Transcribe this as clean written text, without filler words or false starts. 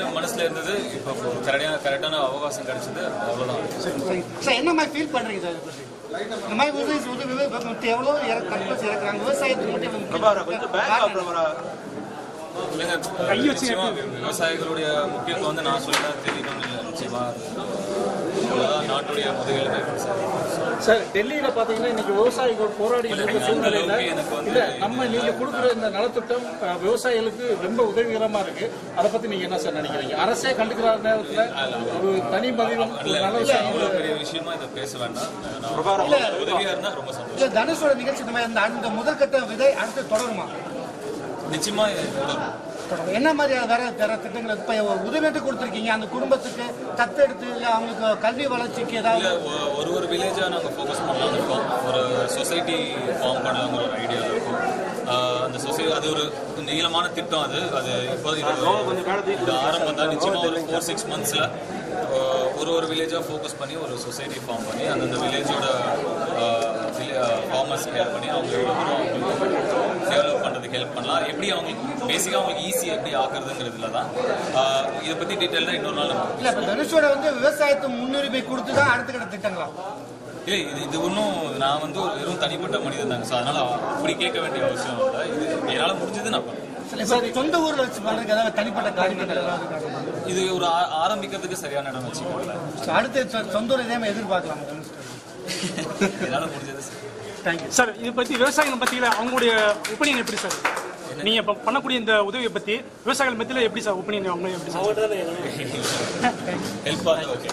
மனசுல இருந்தது இப்போ கரெக்டான அவகாசம் கிடைச்சது அவ்வளவுதான். சார் என்ன மாதிரி ஃபீல் பண்றீங்க சார்? இந்த மாதிரி எவ்வளோ கற்பஸ் இறக்குறாங்க விவசாயத்துக்கு மட்டும் விவசாயிகளுடைய முக்கியத்துவம் வந்து நான் சொல்ல தெரியணும்னு இல்லை. நிச்சயமா நாட்டுடைய முதுகெலும்பு சார். டெல்லியில பாத்தீங்கன்னா இன்னைக்கு விவசாயிகள் போராடி சூழ்நிலையில இல்ல நம்ம நீங்க கொடுக்குற இந்த நலத்திட்டம் விவசாயிகளுக்கு ரொம்ப உதவிகரமா இருக்கு. அதை பத்தி நீங்க என்ன சார் நினைக்கிறீங்க? அரசே கண்டுக்கிற நேரத்துல ஒரு தனி மதியம் பெரிய விஷயமா இதை பேச வேண்டாம். உதவியா இருந்தா ரொம்ப சந்தோஷம். தனுஷோட நிகழ்ச்சி அந்த முதல் கட்ட விதை அடுத்து தொடருமா? நிச்சயமா என்ன மாதிரி வேற திட்டங்கள் இப்ப உதவிட்டு கொடுத்துருக்கீங்க அந்த குடும்பத்துக்கு தத்தெடுத்து இல்ல அவங்களுக்கு கல்வி வளர்ச்சிக்கு ஏதாவது? ஒரு வில்லேஜா நாங்கள் ஃபோக்கஸ் பண்ணலாம் இருக்கோம். ஒரு சொசைட்டி ஃபார்ம் பண்ணலாங்கிற ஒரு ஐடியா இருக்கும். அந்த சொசைட்டி அது ஒரு நீளமான திட்டம். அது இப்போ இது ஆரம்பம் தான். நிச்சயமா ஒரு 4-6 monthsல ஒரு வில்லேஜாக ஃபோக்கஸ் பண்ணி ஒரு சொசைட்டி ஃபார்ம் பண்ணி அந்தந்த வில்லேஜோட ஃபார்மர்ஸ் ஹெல்ப் பண்ணி அவங்க எவ்வளோ தூரம் டெவலப் பண்ணுறதுக்கு ஹெல்ப் பண்ணலாம். எப்படி அவங்களுக்கு பேசிக்காக அவங்களுக்கு ஈஸியாக எப்படி ஆக்குறதுங்கிறதுல தான். இதை பற்றி டீட்டெயிலாக இன்னொரு நாள் இல்லை. இப்போ தனுஷோட விவசாயத்துக்கு முன்னுரிமை கொடுத்து தான் அடுத்த கட்ட திட்டங்களா? இல்லை, இது ஒன்றும் நான் வந்து ஒரு வெறும் தனிப்பட்ட மனிதன் தாங்க. ஸோ அதனால் அப்படி கேட்க வேண்டிய அவசியம் இல்லை. இது என்னால் முடிஞ்சது நான் பண்ணுறேன். சொந்த ஊரில் வச்சு பண்ணுறதுக்கு ஏதாவது தனிப்பட்ட காரியங்கள் இது ஒரு ஆரம்பிக்கிறதுக்கு சரியான இடம் வச்சுக்கோங்கள. அடுத்து சொந்த ஊர் இதே எதிர்பார்க்கலாம். என்னால் முடிஞ்சது தேங்க்யூ சார். இதை பற்றி விவசாயிகள் பற்றியில் அவங்களுடைய ஒப்பீனியன் எப்படி சார்? நீங்கள் இப்போ பண்ணக்கூடிய இந்த உதவியை பற்றி விவசாயிகள் மத்தியில் எப்படி சார் ஒப்பீனியன் அவங்க எப்படி சார்? Help okay.